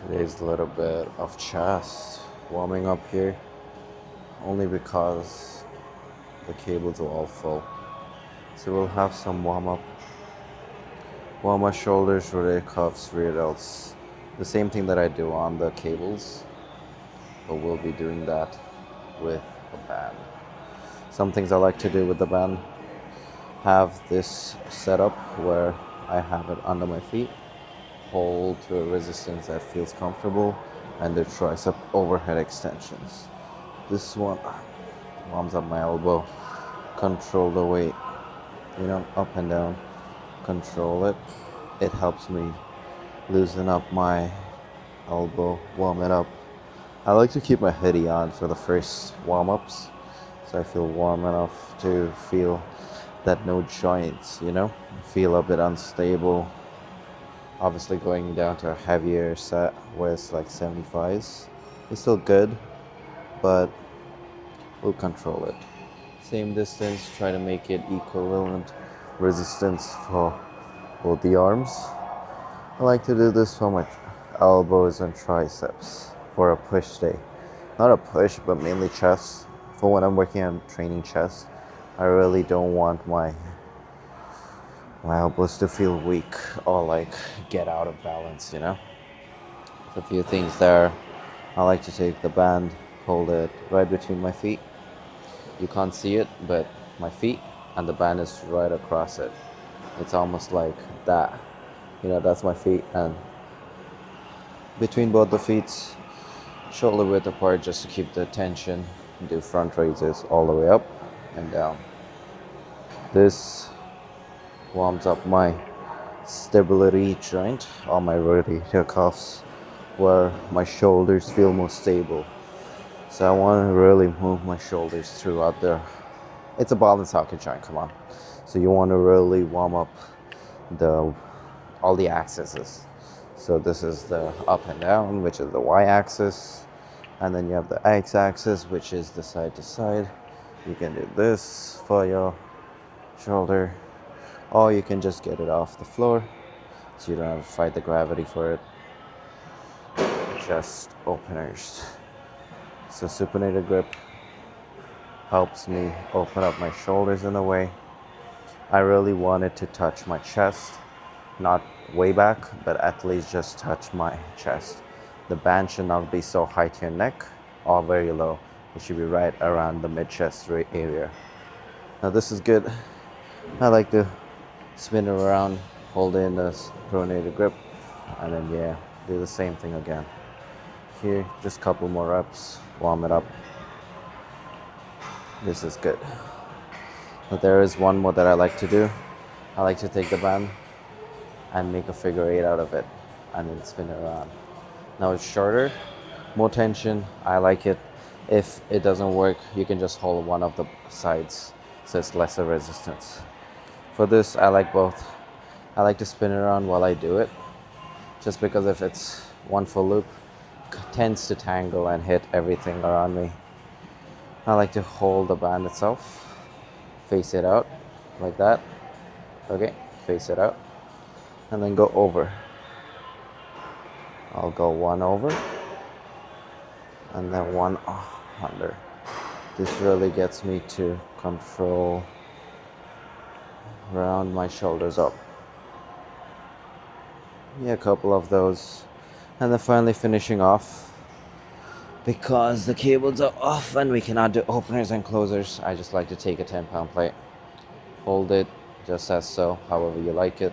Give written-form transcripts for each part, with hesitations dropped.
Today's a little bit of chest warming up here, only because the cables are all full. So we'll have some warm up shoulders, rotator cuffs, rear delts. The same thing that I do on the cables, but we'll be doing that with a band. Some things I like to do with the band have this setup where I have it under my feet, hold to a resistance that feels comfortable, and the tricep overhead extensions. This one warms up my elbow, control the weight, up and down, control it. It helps me loosen up my elbow, warm it up. I like to keep my hoodie on for the first warm ups so I feel warm enough to feel that no joints, feel a bit unstable. Obviously, going down to a heavier set where it's like 75s is still good, but we'll control it. Same distance, try to make it equivalent resistance for both the arms. I like to do this for my elbows and triceps for a push day. Not a push, but mainly chest. For when I'm working on training chest, I really don't want my elbows to feel weak or like get out of balance, So a few things there. I like to take the band, hold it right between my feet. You can't see it, but my feet and the band is right across it. It's almost like that. That's my feet, and between both the feet, shoulder width apart just to keep the tension. Do front raises all the way up and down. This warms up my stability joint or my rotator cuffs where my shoulders feel more stable. So I want to really move my shoulders throughout there. It's a ball and socket joint, come on. So you want to really warm up all the axes. So this is the up and down, which is the y-axis. And then you have the x-axis, which is the side to side. You can do this for your shoulder, or you can just get it off the floor so you don't have to fight the gravity for it. Chest openers. So supinated grip helps me open up my shoulders in a way. I really want it to touch my chest, not way back, but at least just touch my chest. The band should not be so high to your neck or very low. It should be right around the mid-chest area. Now this is good. I like to spin it around, hold in the pronated grip, and then do the same thing again. Here, just a couple more reps, warm it up. This is good. But there is one more that I like to do. I like to take the band and make a figure 8 out of it and then spin it around. Now it's shorter, more tension. I like it. If it doesn't work, you can just hold one of the sides so it's lesser resistance. For this, I like both. I like to spin it around while I do it, just because if it's one full loop, it tends to tangle and hit everything around me. I like to hold the band itself, face it out like that. Okay, face it out, and then go over. I'll go one over and then one under. This really gets me to control round my shoulders up. A couple of those. And then finally finishing off, because the cables are off and we cannot do openers and closers, I just like to take a 10-pound plate, hold it just as so, however you like it,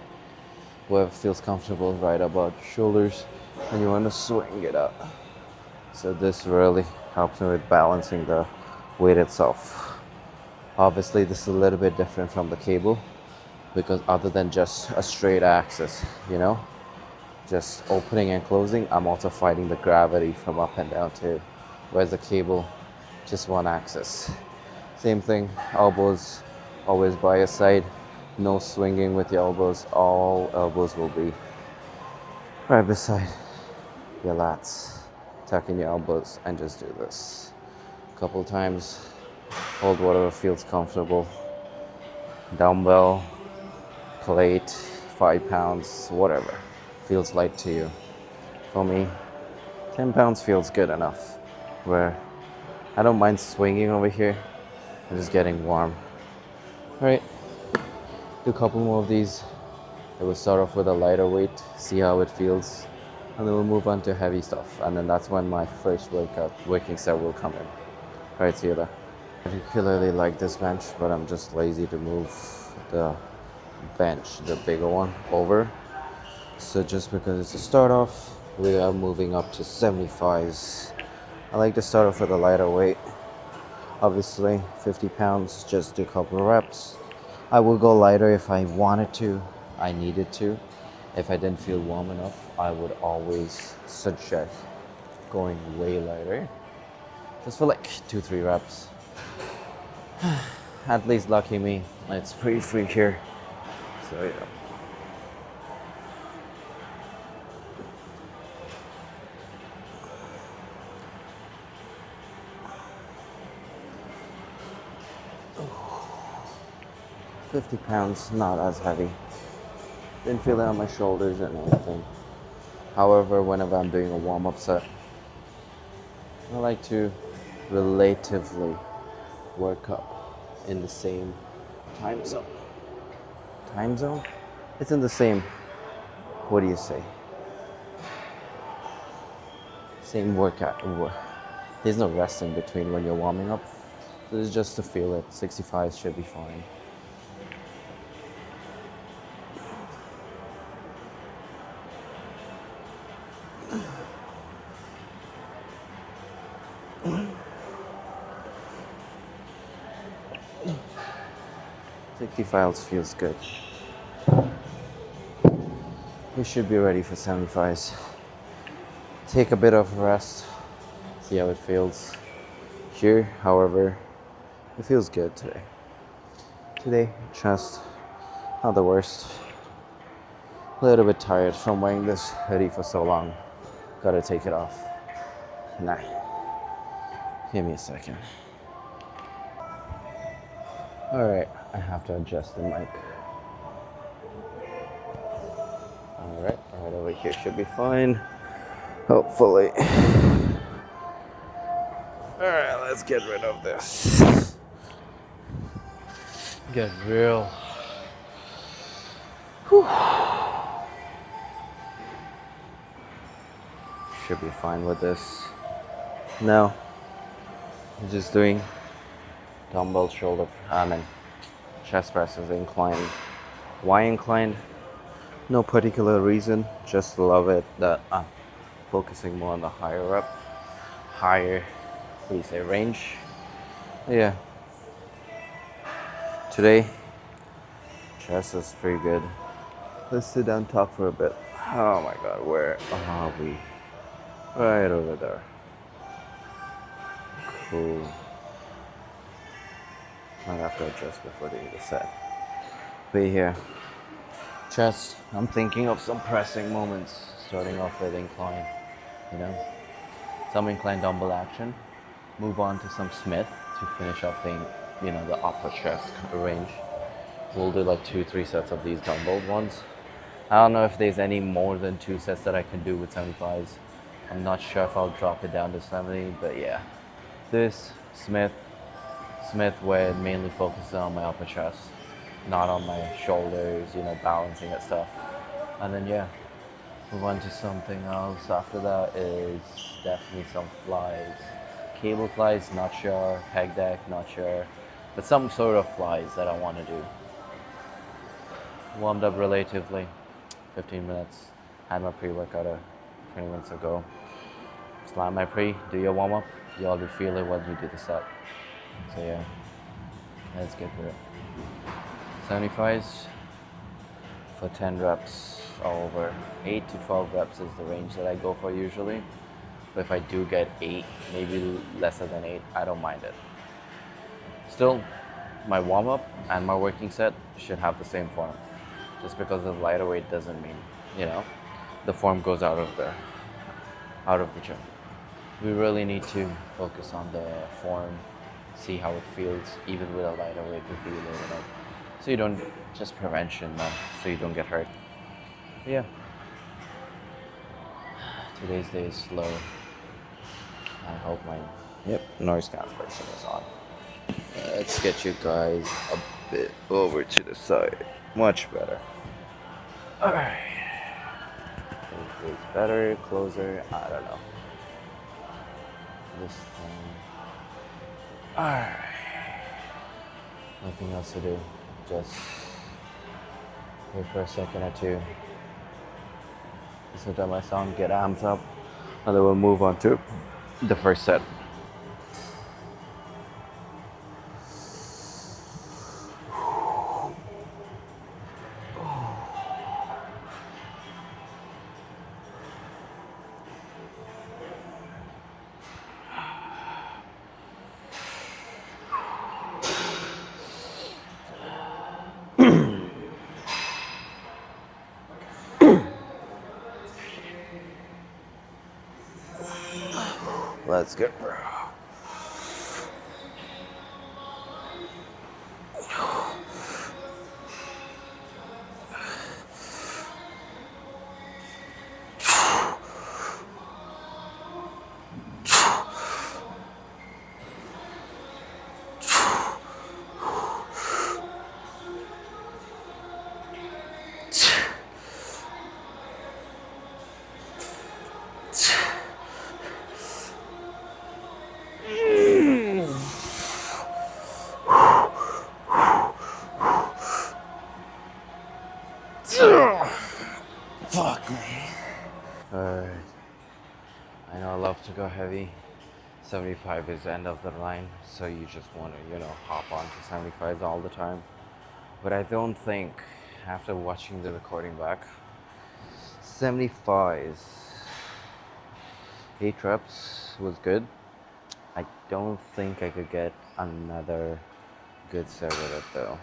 wherever feels comfortable, right above shoulders, and you want to swing it up. So this really helps me with balancing the weight itself. Obviously this is a little bit different from the cable, because other than just a straight axis, just opening and closing, I'm also fighting the gravity from up and down too. Whereas the cable, just one axis. Same thing, elbows always by your side. No swinging with your elbows. All elbows will be right beside your lats. Tuck in your elbows and just do this. A couple times, hold whatever feels comfortable. Dumbbell, plate, 5 pounds, whatever feels light to you. For me, 10 pounds feels good enough. Where I don't mind swinging over here. I'm just getting warm. Alright, do a couple more of these. I will start off with a lighter weight, see how it feels, and then we'll move on to heavy stuff. And then that's when my first working set will come in. Alright, see you there. I particularly like this bench, but I'm just lazy to move the bench, the bigger one, over. So just because it's a start off, we are moving up to 75s. I like to start off with a lighter weight. Obviously, 50 pounds, just do a couple of reps. I will go lighter if I wanted to, I needed to. If I didn't feel warm enough, I would always suggest going way lighter. Just for like 2-3 reps. At least lucky me, it's pretty free here. So yeah. £50, not as heavy. Didn't feel it on my shoulders or anything. However, whenever I'm doing a warm-up set, I like to relatively work up in the same time zone. Time zone? It's in the same, what do you say? Same workout. There's no rest in between when you're warming up. So it's just to feel it. 65 should be fine. Files feels good. We should be ready for 75s. Take a bit of rest, see how it feels. Here, however, it feels good today. Today, chest, not the worst. A little bit tired from wearing this hoodie for so long. Gotta take it off. Nah. Give me a second. Alright, I have to adjust the mic. Alright, right over here should be fine. Hopefully. Alright, let's get rid of this. Get real. Whew. Should be fine with this. Now, I'm just doing dumbbell chest presses inclined. Why inclined? No particular reason, just love it that I'm focusing more on the higher range. Yeah. Today, chest is pretty good. Let's sit down and talk for a bit. Oh my god, where are we? Right over there. Cool. Might have to adjust before the set. But here, chest, I'm thinking of some pressing moments, starting off with incline, some incline dumbbell action, move on to some Smith to finish off the upper chest range. We'll do like 2-3 sets of these dumbbell ones. I don't know if there's any more than 2 sets that I can do with 75s. I'm not sure if I'll drop it down to 70, but yeah. This, Smith where it mainly focuses on my upper chest, not on my shoulders, balancing that stuff. And then yeah, move on to something else. After that is definitely some flies. Cable flies, not sure. Peg deck, not sure. But some sort of flies that I want to do. Warmed up relatively, 15 minutes. Had my pre-workout 20 minutes ago. Slam my pre, do your warm-up. You already feel it when you do the set. So yeah, let's get to it. 75s for 10 reps all over. 8 to 12 reps is the range that I go for usually. But if I do get 8, maybe lesser than 8, I don't mind it. Still, my warm-up and my working set should have the same form. Just because of lighter weight doesn't mean, the form goes out of the gym. We really need to focus on the form, see how it feels, even with a lighter weight before you load it up. So you don't, just prevention, man, so you don't get hurt. But yeah. Today's day is slow. I hope my noise cancellation is on. Let's get you guys a bit over to the side. Much better. Alright. Is better, closer, I don't know. This thing. Alright. Nothing else to do. Just wait for a second or two. Listen to my song, get amped up, and then we'll move on to the first set. Let's get fuck me. Alright. I know I love to go heavy. 75 is the end of the line, so you just want to, hop on to 75s all the time. But I don't think, after watching the recording back, 75s, 8 reps was good. I don't think I could get another good set with it though.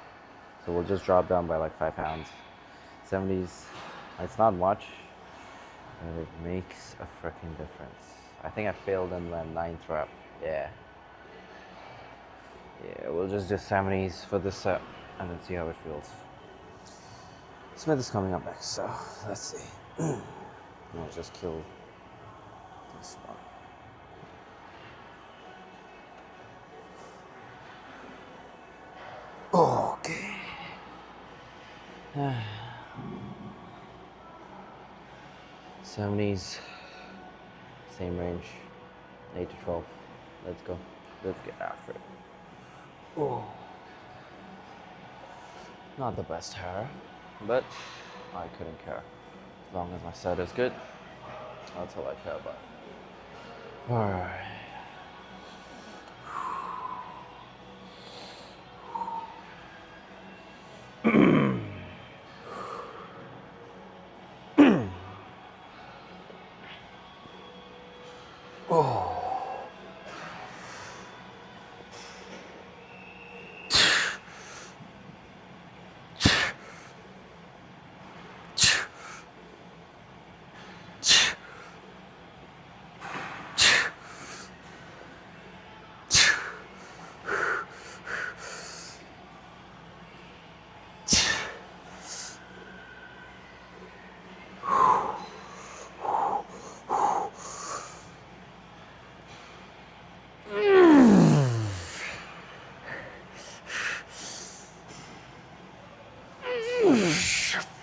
So we'll just drop down by like 5 pounds. 70s, it's not much, but it makes a freaking difference. I think I failed in the 9th rep. Yeah, we'll just do 70s for this set and then see how it feels. Smith is coming up next, so let's see. I'll just kill this one. Okay. 70s, same range, 8 to 12. Let's go. Let's get after it. Oh. Not the best hair, but I couldn't care. As long as my set is good, that's all I care about. Alright.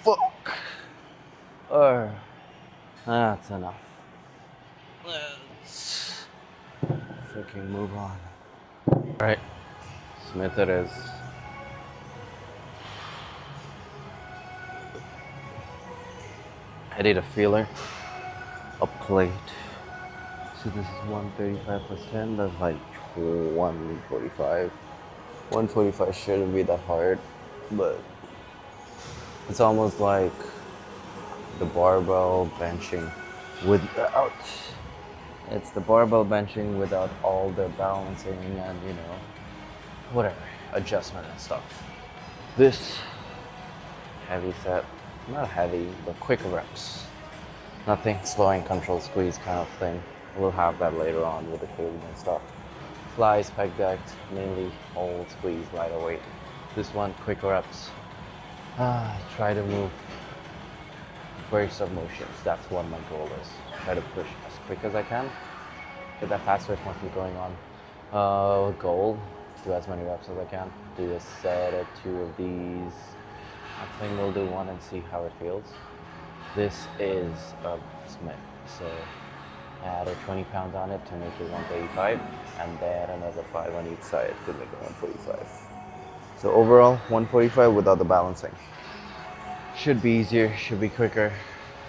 Fuck. That's enough. Let's freaking move on. Alright, Smith it is. I did a feeler, a plate. So this is 135 plus 10, that's like 145. 145 shouldn't be that hard, but it's almost like the barbell benching without, it's the barbell benching without all the balancing and, whatever, adjustment and stuff. This heavy set, not heavy, but quick reps. Nothing slowing, control, squeeze kind of thing. We'll have that later on with the cable and stuff. Flies, pec decked, mainly all squeeze, lighter weight. This one, quick reps. Try to move bursts of motions. That's what my goal is. Try to push as quick as I can get that fast twitch must be going on. Goal. Do as many reps as I can. Do a set of 2 of these. I think we'll do 1 and see how it feels. This is a Smith, so I added 20 pounds on it to make it 135, and then another 5 on each side to make it 145. So overall, 145 without the balancing. Should be easier, should be quicker,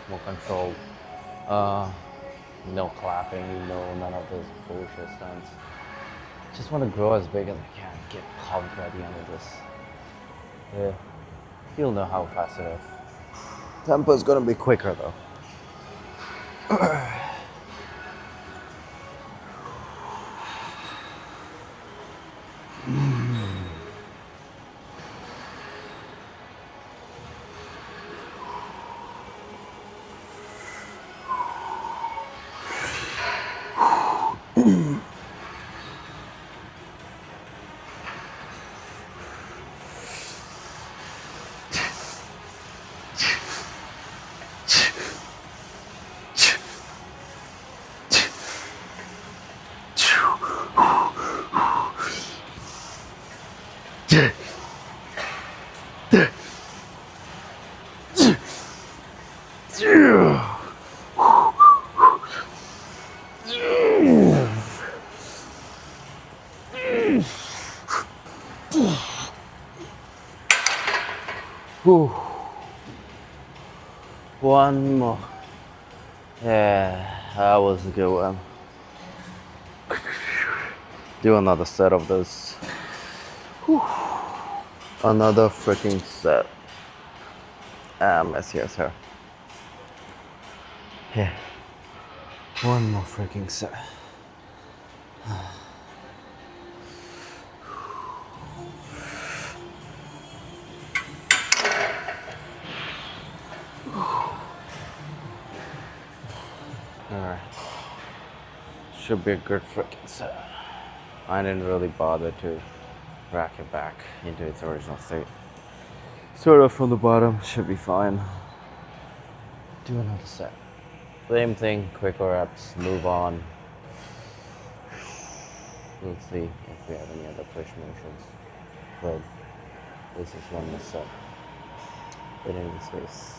more controlled. No clapping, none of those bullshit stunts. Just want to grow as big as I can, get pumped by the end of this. Yeah, you'll know how fast it is. Tempo's gonna be quicker though. One more. Yeah, that was a good one. Do another set of those. Another freaking set. Messy as hell. Yeah. One more freaking set. Alright. Should be a good freaking set. I didn't really bother to rack it back into its original state. Sort of from the bottom, should be fine. Do another set. Same thing, quicker reps, move on. We'll see if we have any other push motions. But this is one more set. Get into the space.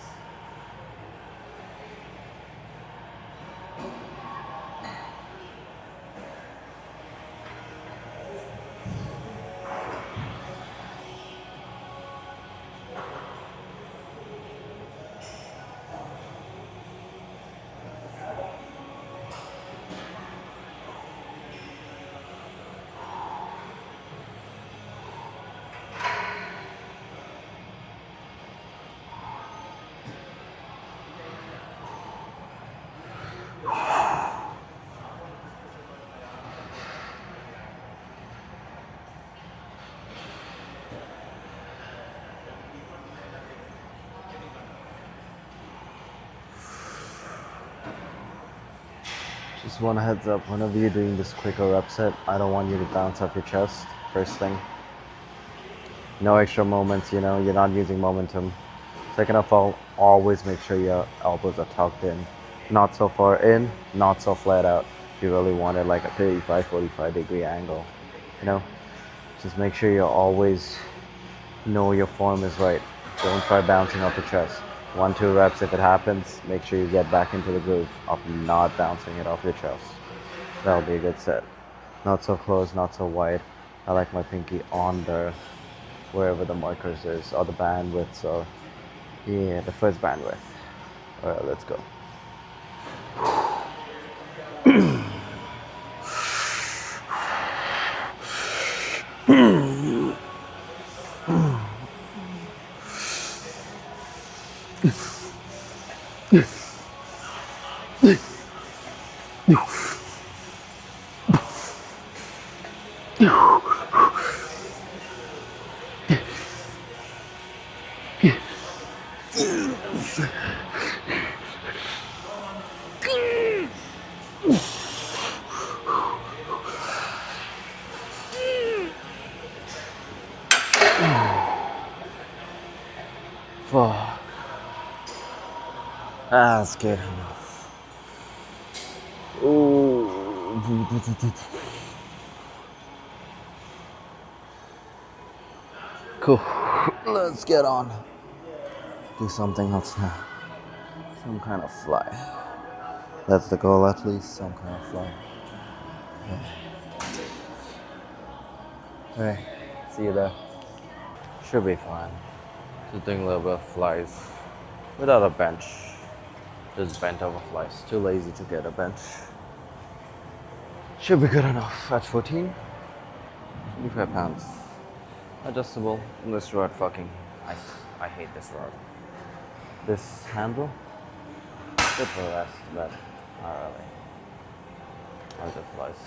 Just one heads up, whenever you're doing this quicker rep set, I don't want you to bounce off your chest, first thing. No extra moments, you're not using momentum. Second of all, always make sure your elbows are tucked in. Not so far in, not so flat out. If you really want it like a 35, 45 degree angle, just make sure you always know your form is right. Don't try bouncing off your chest. 1-2 reps, if it happens, make sure you get back into the groove of not bouncing it off your chest. That'll be a good set. Not so close, not so wide. I like my pinky on the wherever the markers is, or the bandwidth, or yeah, the first bandwidth. Alright, let's go. Fuck. That's good enough. Ooh. Cool. Let's get on. Do something else now. Some kind of fly. That's the goal, at least. Some kind of fly. Okay. See you there. Should be fine. Just doing a little bit of flies without a bench. Just bent over flies. Too lazy to get a bench. Should be good enough at 14. 25 pounds. Adjustable. And this rod fucking. I hate this rod. This handle. Good for the rest, but not really. How's it flies?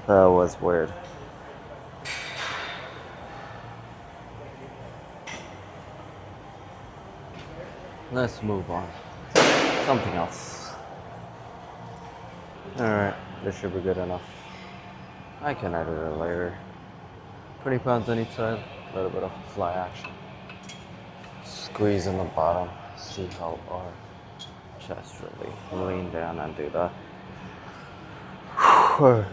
That was weird. Let's move on. Something else. Alright, this should be good enough. I can edit it later. 20 pounds on each side, a little bit of fly action. Squeeze in the bottom, see how our chest really lean down and do that. Good,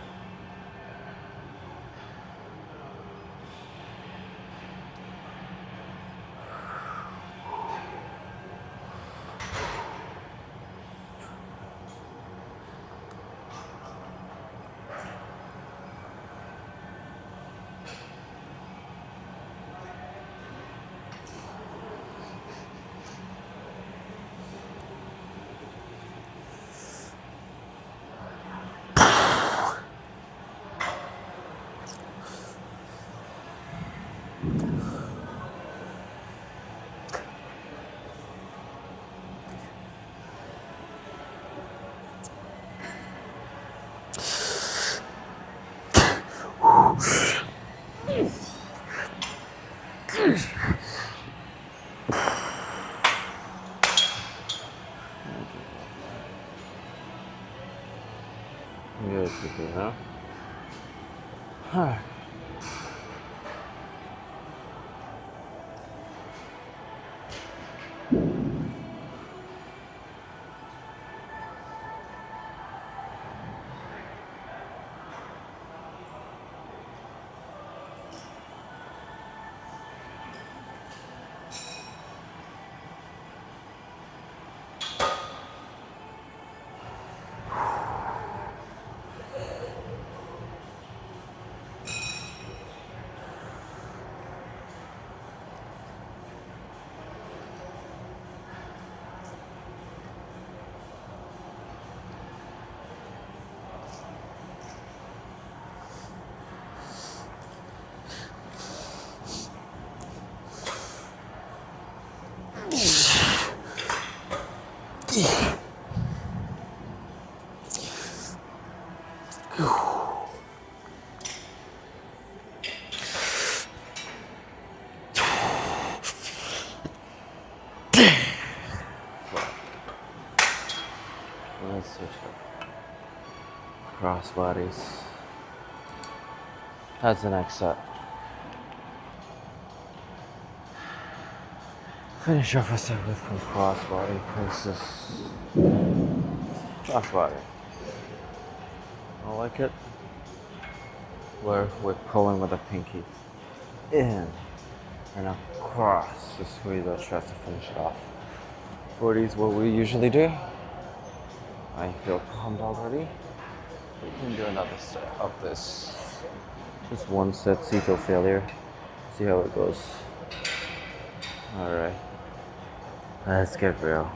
good enough. Alright. Let's switch up. Crossbodies. That's the next set. Finish off a set with some crossbody places. Crossbody. I like it. Where we're pulling with a pinky in and across to squeeze our chest to finish it off. 40 is what we usually do. I feel pumped already. We can do another set of this. Just one set, ceto failure. See how it goes. Alright. Let's get real.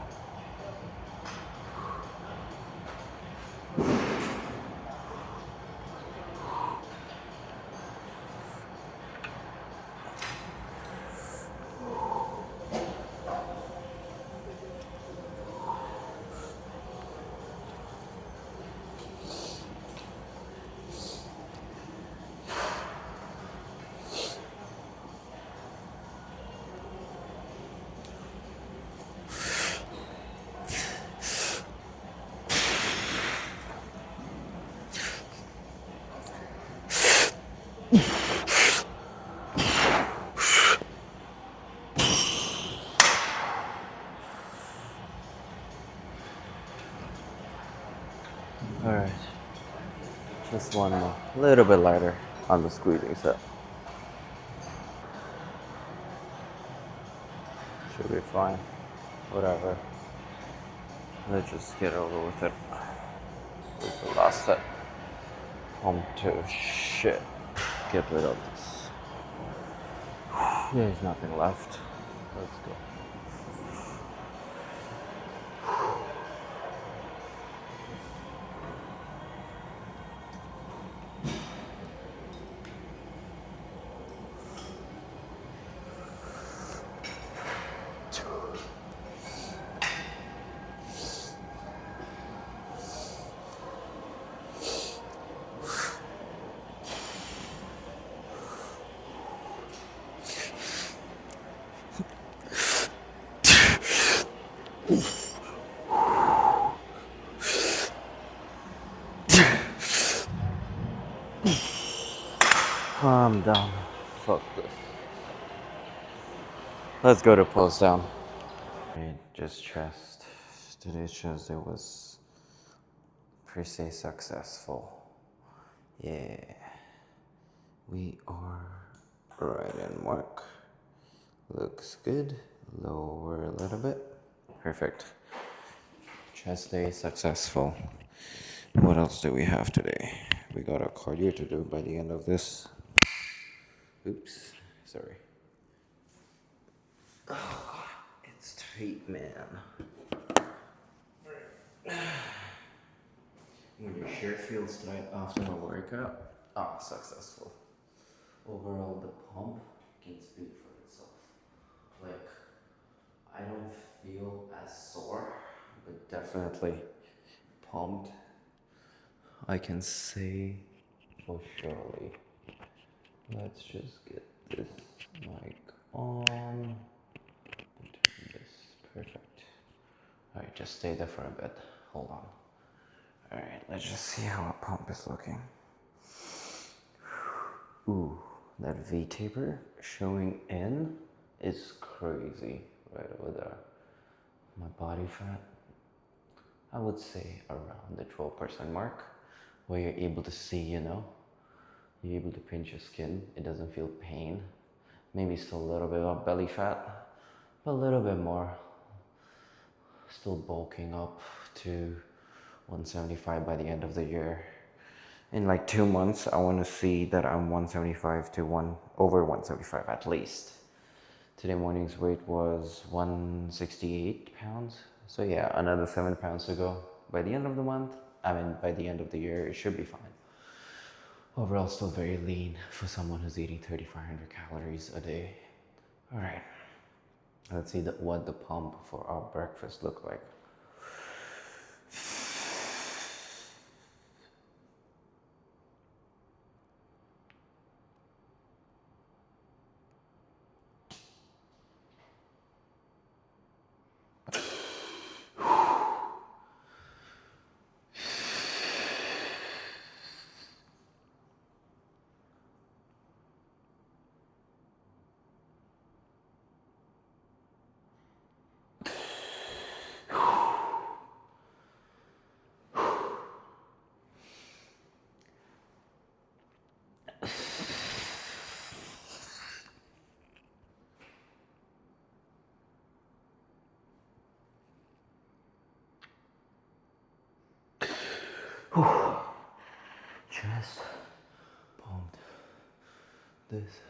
Alright. Just one more. A little bit lighter on the squeezing set. Should be fine. Whatever. Let's just get over with it. This is the last set. Pump to shit. Get rid of this. There's nothing left. Let's go. Calm down. Fuck this. Let's go to pulse down. Right, just chest. Today's Tuesday was per se successful. Yeah. We are right in mark. Looks good. Lower a little bit. Perfect. Chest day successful. What else do we have today? We got a cardio to do by the end of this. Oops, sorry. It's tight, man. When your shirt feels tight after a workout, successful. Overall, the pump can speak for itself. Like, I don't feel as sore, but definitely pumped. I can say for surely. Let's just get this mic on. And turn this. Perfect. Alright, just stay there for a bit. Hold on. Alright, let's just see how our pump is looking. Ooh, that V taper showing in is crazy right over there. My body fat, I would say around the 12% mark, where you're able to see, you're able to pinch your skin. It doesn't feel pain. Maybe still a little bit of belly fat, but a little bit more. Still bulking up to 175 by the end of the year. In like 2 months, I want to see that I'm 175 to over 175 at least. Today morning's weight was 168 pounds. So yeah, another 7 pounds to go. By the end of the month, by the end of the year, it should be fine. Overall, still very lean for someone who's eating 3,500 calories a day. All right, let's see what the pump for our breakfast look like. Chest pumped. This.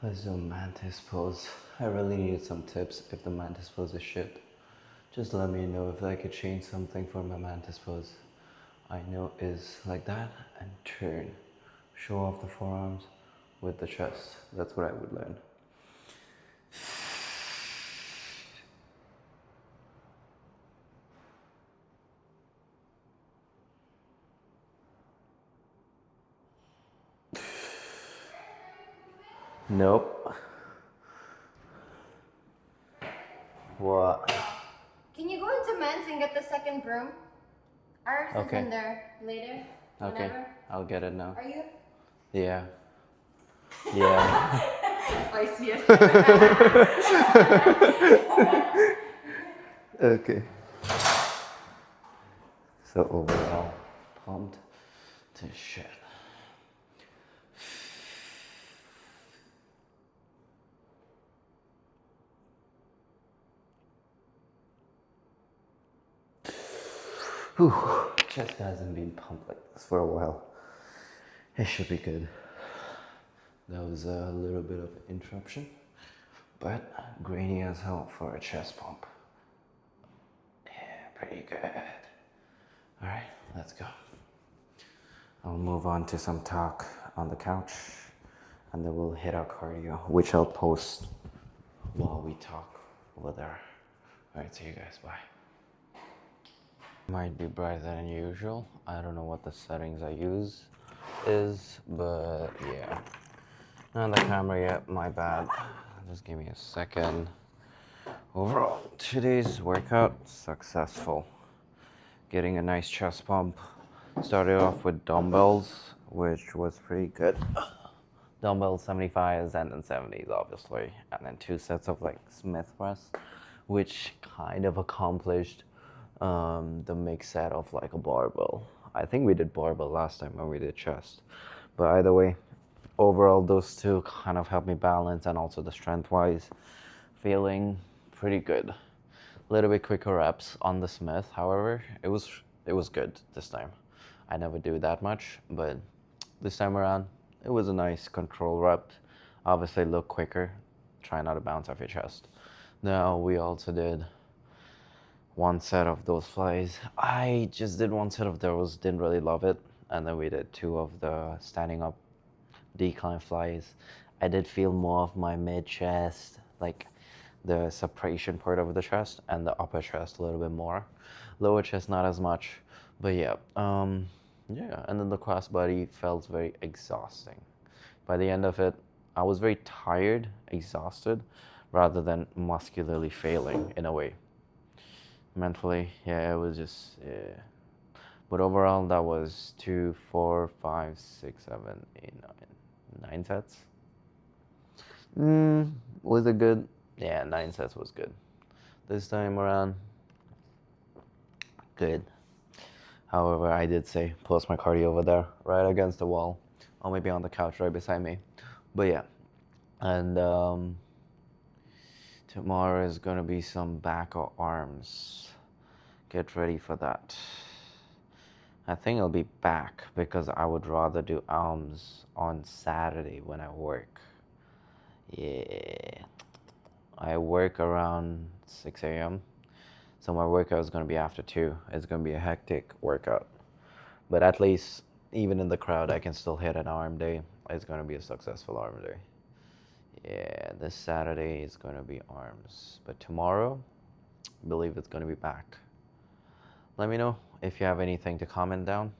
Let's do a mantis pose. I really need some tips if the mantis pose is shit. Just let me know if I could change something for my mantis pose. I know is like that and turn. Show off the forearms with the chest. That's what I would learn. Nope. What? Can you go into men's and get the second broom? Ours is in there later. Okay. Whenever. I'll get it now. Are you? Yeah. Yeah. I see it. Okay. So overall, pumped to shit. Whew. Chest hasn't been pumped like this for a while. It should be good. That was a little bit of interruption, but grainy as hell for a chest pump. Yeah, pretty good. All right, let's go. I'll move on to some talk on the couch, and then we'll hit our cardio, which I'll post while we talk over there. All right, see you guys, bye. Might be brighter than usual. I don't know what the settings I use is, but yeah. Not on the camera yet, my bad. Just give me a second. Overall, today's workout, successful. Getting a nice chest pump. Started off with dumbbells, which was pretty good. Dumbbells 75s and then 70s, obviously. And then 2 sets of like Smith press, which kind of accomplished the mix set of like a barbell. I think we did barbell last time when we did chest. But either way, overall those two kind of helped me balance, and also the strength wise feeling pretty good. A little bit quicker reps on the Smith, however, it was good this time. I never do that much, but this time around it was a nice control rep. Obviously look quicker, try not to bounce off your chest. Now we also did 1 set of those flies. I just did 1 set of those, didn't really love it. And then we did 2 of the standing up decline flies. I did feel more of my mid chest, like the separation part of the chest, and the upper chest a little bit more. Lower chest not as much, but yeah. Yeah, and then the crossbody felt very exhausting. By the end of it, I was very tired, exhausted, rather than muscularly failing in a way. Mentally, yeah, it was just, yeah. But overall, that was 2, 4, 5, 6, 7, 8, 9 sets. Was it good? Yeah, 9 sets was good. This time around, good. However, I did say post my cardio over there, right against the wall, or maybe on the couch right beside me. But yeah, and tomorrow is gonna be some back or arms. Get ready for that. I think I'll be back because I would rather do arms on Saturday when I work. Yeah. I work around 6 a.m. So my workout is going to be after 2. It's going to be a hectic workout. But at least, even in the crowd, I can still hit an arm day. It's going to be a successful arm day. Yeah, this Saturday is going to be arms. But tomorrow, I believe it's going to be back. Let me know if you have anything to comment down.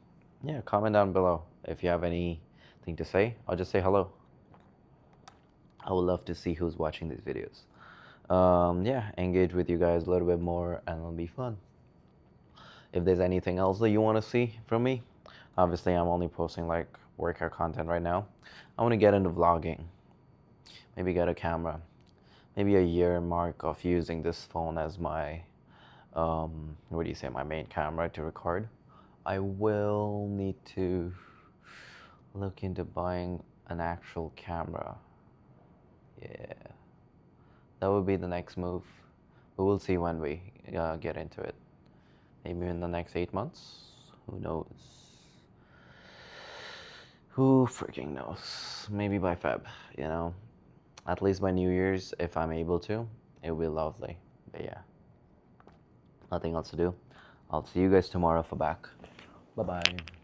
Yeah, comment down below if you have anything to say. I'll just say hello. I would love to see who's watching these videos. Yeah, engage with you guys a little bit more, and it'll be fun. If there's anything else that you want to see from me, obviously I'm only posting like workout content right now. I want to get into vlogging. Maybe get a camera. Maybe a year mark of using this phone as my my main camera to record. I will need to look into buying an actual camera. Yeah, that would be the next move. But we'll see when we get into it. Maybe in the next 8 months. Who knows? Who freaking knows? Maybe by Feb, you know? At least by New Year's, if I'm able to, it will be lovely. But yeah, nothing else to do. I'll see you guys tomorrow for back. Bye bye.